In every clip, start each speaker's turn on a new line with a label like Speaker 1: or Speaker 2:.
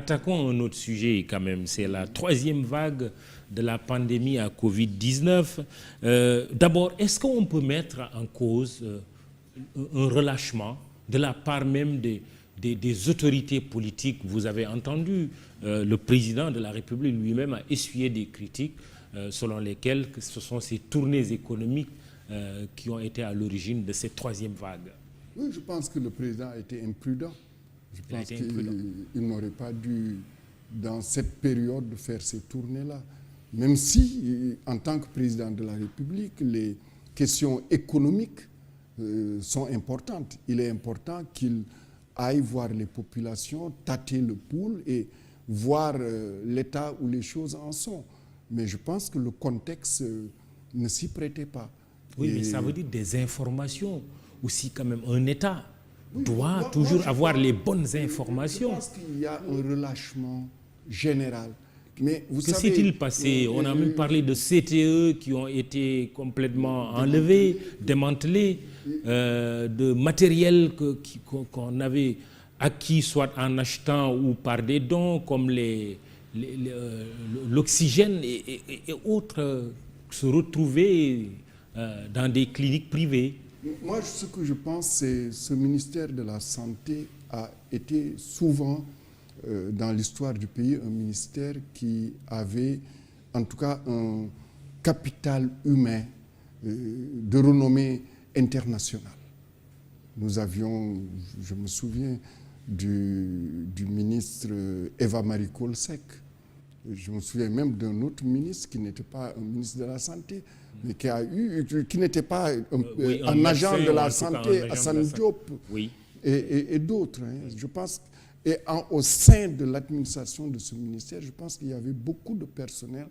Speaker 1: attaquons un autre sujet quand même. C'est la troisième vague de la pandémie à Covid-19. D'abord, est-ce qu'on peut mettre en cause un relâchement de la part même des autorités politiques? Vous avez entendu le président de la République lui-même a essuyé des critiques selon lesquelles ce sont ces tournées économiques qui ont été à l'origine de cette troisième vague.
Speaker 2: Oui, je pense que le président a été imprudent. Je pense qu'il n'aurait pas dû, dans cette période, faire ces tournées-là. Même si, en tant que président de la République, les questions économiques sont importantes. Il est important qu'il aille voir les populations, tâter le pouls et voir l'état où les choses en sont. Mais je pense que le contexte ne s'y prêtait pas.
Speaker 1: Oui, mais ça veut dire des informations. Aussi, quand même, un État doit toujours avoir les bonnes informations.
Speaker 2: Je pense qu'il y a un relâchement général. Mais vous savez,
Speaker 1: s'est-il passé? On a même parlé de CTE qui ont été complètement enlevés, démantelés, de matériel qu'on avait acquis soit en achetant ou par des dons, comme l'oxygène et autres, se retrouver dans des cliniques privées.
Speaker 2: Moi, ce que je pense, c'est que ce ministère de la Santé a été souvent, dans l'histoire du pays, un ministère qui avait, en tout cas, un capital humain de renommée internationale. Nous avions, je me souviens, du ministre Eva Marie Coll Seck. Je me souviens même d'un autre ministre qui n'était pas un ministre de la Santé, mais qui n'était pas un agent de la santé, Hassan Diop, et d'autres. Hein. Je pense, au sein de l'administration de ce ministère, je pense qu'il y avait beaucoup de personnel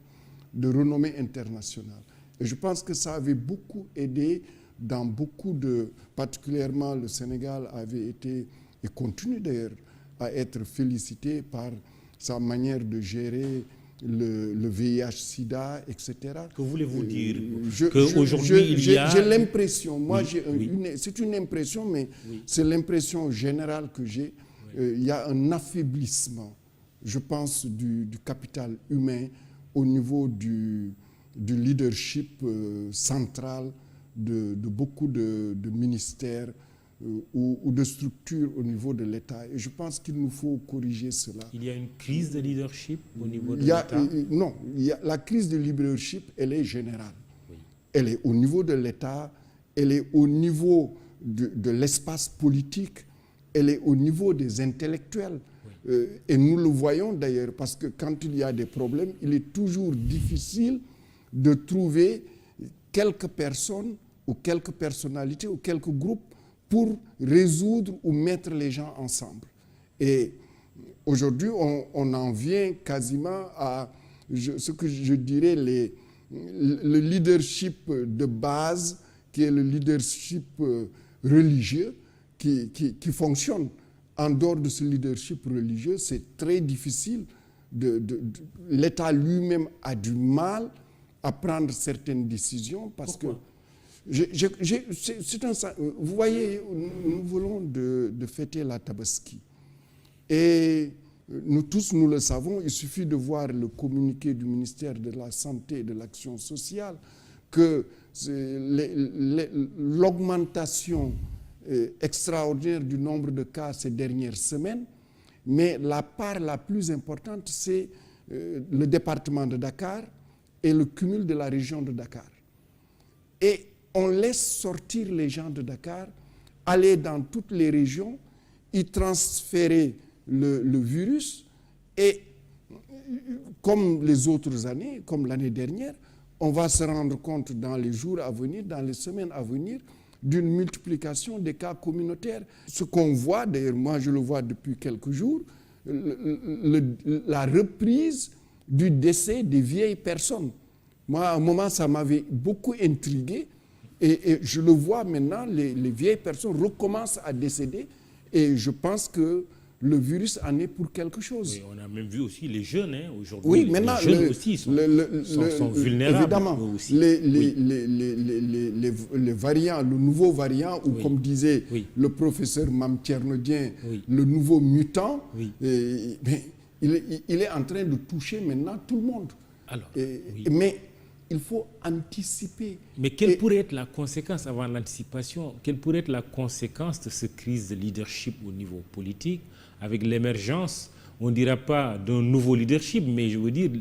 Speaker 2: de renommée internationale. Et je pense que ça avait beaucoup aidé dans beaucoup de... Particulièrement, le Sénégal avait été, et continue d'ailleurs, à être félicité par sa manière de gérer le VIH-Sida, etc.
Speaker 1: Que voulez-vous dire? Qu'aujourd'hui, il y a...
Speaker 2: J'ai l'impression, c'est une impression, mais c'est l'impression générale que j'ai. Il y a un affaiblissement, je pense, du capital humain au niveau du leadership central de beaucoup de ministères ou de structures au niveau de l'État. Et je pense qu'il nous faut corriger cela.
Speaker 1: Il y a une crise de leadership au niveau de l'État?
Speaker 2: Non, la crise de leadership, elle est générale. Oui. Elle est au niveau de l'État, elle est au niveau de l'espace politique, elle est au niveau des intellectuels. Oui. Et nous le voyons d'ailleurs, parce que quand il y a des problèmes, il est toujours difficile de trouver quelques personnes ou quelques personnalités ou quelques groupes pour résoudre ou mettre les gens ensemble. Et aujourd'hui, on en vient quasiment à ce que je dirais le leadership de base, qui est le leadership religieux, qui fonctionne. En dehors de ce leadership religieux, c'est très difficile. L'État lui-même a du mal à prendre certaines décisions parce que vous voyez, nous venons de fêter la Tabaski. Et nous tous, nous le savons, il suffit de voir le communiqué du ministère de la Santé et de l'Action sociale que l'augmentation extraordinaire du nombre de cas ces dernières semaines, mais la part la plus importante, c'est le département de Dakar et le cumul de la région de Dakar. Et on laisse sortir les gens de Dakar, aller dans toutes les régions, y transférer le virus et, comme les autres années, comme l'année dernière, on va se rendre compte dans les jours à venir, dans les semaines à venir, d'une multiplication des cas communautaires. Ce qu'on voit, d'ailleurs, moi je le vois depuis quelques jours, la reprise du décès des vieilles personnes. Moi, à un moment, ça m'avait beaucoup intrigué. Et je le vois maintenant, les vieilles personnes recommencent à décéder. Et je pense que le virus en est pour quelque chose.
Speaker 1: Oui, on a même vu aussi les jeunes, hein, aujourd'hui.
Speaker 2: Oui, maintenant,
Speaker 1: les jeunes aussi sont vulnérables.
Speaker 2: Évidemment,
Speaker 1: aussi.
Speaker 2: Les variants, le nouveau variant, ou comme disait le professeur Mame Thierno Dieng, le nouveau mutant, il est en train de toucher maintenant tout le monde.
Speaker 1: Alors,
Speaker 2: Mais il faut anticiper.
Speaker 1: Mais quelle pourrait être la conséquence, avant l'anticipation, quelle pourrait être la conséquence de cette crise de leadership au niveau politique, avec l'émergence, on ne dira pas d'un nouveau leadership, mais je veux dire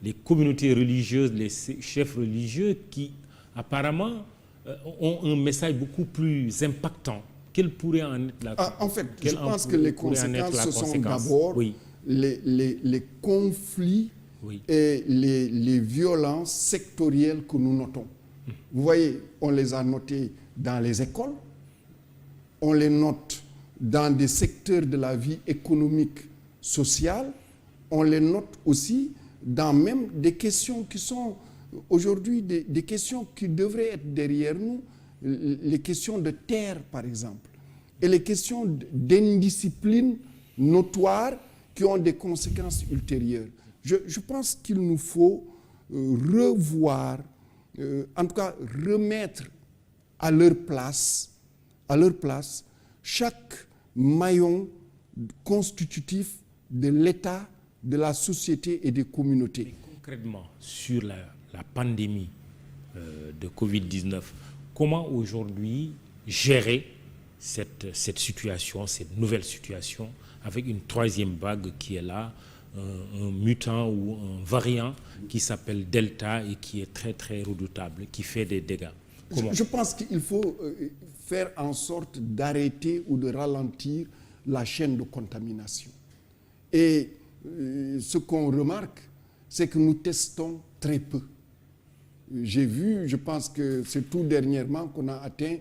Speaker 1: les communautés religieuses, les chefs religieux qui apparemment ont un message beaucoup plus impactant. Quelle pourrait en être la
Speaker 2: En fait, je pense que les conséquences, ce sont d'abord les conflits et les violences sectorielles que nous notons. Vous voyez, on les a notées dans les écoles, on les note dans des secteurs de la vie économique, sociale, on les note aussi dans même des questions qui sont aujourd'hui des questions qui devraient être derrière nous, les questions de terre par exemple, et les questions d'indiscipline notoire qui ont des conséquences ultérieures. Je pense qu'il nous faut revoir, en tout cas remettre à leur place chaque maillon constitutif de l'État, de la société et des communautés.
Speaker 1: Et concrètement, sur la pandémie de Covid-19, comment aujourd'hui gérer cette situation, cette nouvelle situation, avec une troisième vague qui est là, un mutant ou un variant qui s'appelle Delta et qui est très très redoutable, qui fait des dégâts?
Speaker 2: Je pense qu'il faut faire en sorte d'arrêter ou de ralentir la chaîne de contamination. Et ce qu'on remarque, c'est que nous testons très peu. J'ai vu, je pense que c'est tout dernièrement qu'on a atteint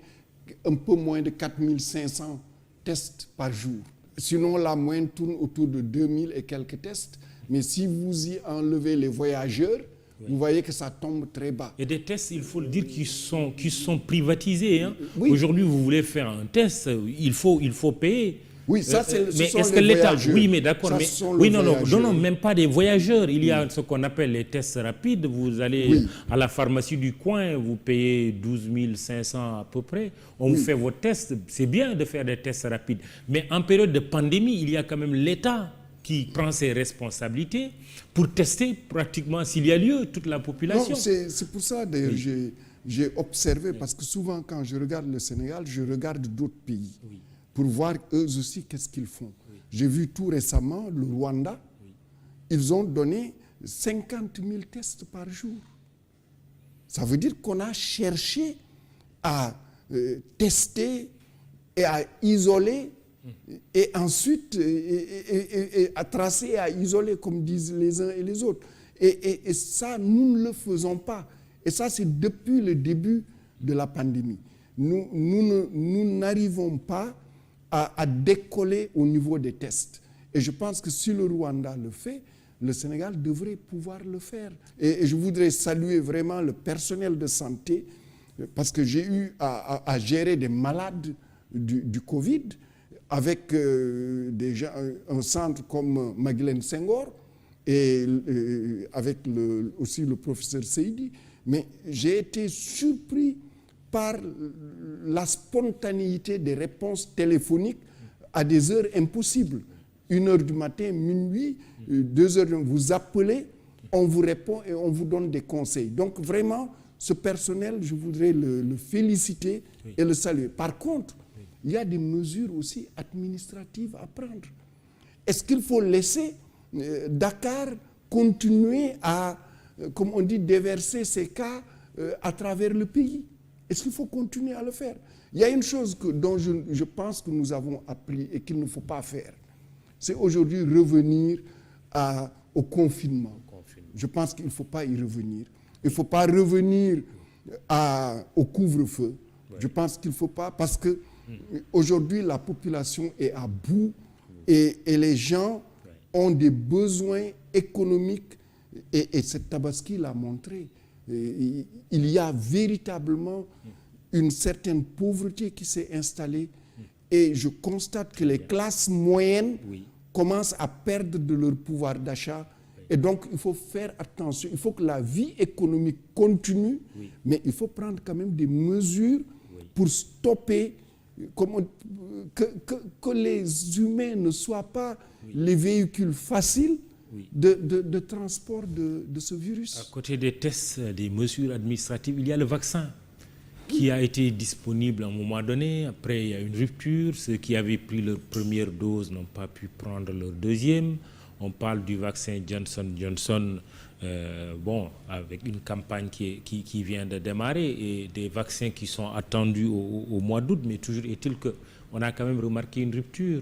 Speaker 2: un peu moins de 4500 tests par jour. Sinon, la moyenne tourne autour de 2000 et quelques tests. Mais si vous y enlevez les voyageurs, vous voyez que ça tombe très bas.
Speaker 1: Et des tests, il faut le dire, qui sont privatisés. Hein.
Speaker 2: Oui.
Speaker 1: Aujourd'hui, vous voulez faire un test, il faut payer.
Speaker 2: Oui, ça, c'est
Speaker 1: mais est-ce que l'État... Oui, mais d'accord. Mais... Oui, non, même pas des voyageurs. Il y a ce qu'on appelle les tests rapides. Vous allez à la pharmacie du coin, vous payez 12 500 à peu près. On vous fait vos tests. C'est bien de faire des tests rapides. Mais en période de pandémie, il y a quand même l'État qui prend ses responsabilités pour tester pratiquement, s'il y a lieu, toute la population.
Speaker 2: Non, c'est pour ça, d'ailleurs, j'ai observé, parce que souvent, quand je regarde le Sénégal, je regarde d'autres pays. Pour voir eux aussi qu'est-ce qu'ils font. J'ai vu tout récemment le Rwanda, ils ont donné 50 000 tests par jour. Ça veut dire qu'on a cherché à tester et à isoler et ensuite à tracer et à isoler comme disent les uns et les autres. Et ça, nous ne le faisons pas. Et ça, c'est depuis le début de la pandémie. Nous n'arrivons pas à décoller au niveau des tests. Et je pense que si le Rwanda le fait, le Sénégal devrait pouvoir le faire. Et je voudrais saluer vraiment le personnel de santé, parce que j'ai eu à gérer des malades du Covid, avec déjà un centre comme Maguilène Senghor, et avec aussi le professeur Seydi. Mais j'ai été surpris par la spontanéité des réponses téléphoniques à des heures impossibles. 1h du matin, minuit, 2h, vous appelez, on vous répond et on vous donne des conseils. Donc vraiment, ce personnel, je voudrais le féliciter et le saluer. Par contre, il y a des mesures aussi administratives à prendre. Est-ce qu'il faut laisser Dakar continuer à, comme on dit, déverser ces cas à travers le pays? Est-ce qu'il faut continuer à le faire? Il y a une chose dont je pense que nous avons appris et qu'il ne faut pas faire. C'est aujourd'hui revenir au confinement. Je pense qu'il ne faut pas y revenir. Il ne faut pas revenir au couvre-feu. Je pense qu'il ne faut pas, parce que aujourd'hui la population est à bout et les gens ont des besoins économiques et cette Tabaski l'a montré. Il y a véritablement une certaine pauvreté qui s'est installée et je constate que les classes moyennes commencent à perdre de leur pouvoir d'achat et donc il faut faire attention. Il faut que la vie économique continue, mais il faut prendre quand même des mesures pour stopper que les humains ne soient pas les véhicules faciles de transport de ce virus.
Speaker 1: À côté des tests, des mesures administratives, il y a le vaccin qui a été disponible à un moment donné. Après, il y a une rupture. Ceux qui avaient pris leur première dose n'ont pas pu prendre leur deuxième. On parle du vaccin Johnson & Johnson, avec une campagne qui vient de démarrer et des vaccins qui sont attendus au mois d'août. Mais toujours est-il qu'on a quand même remarqué une rupture.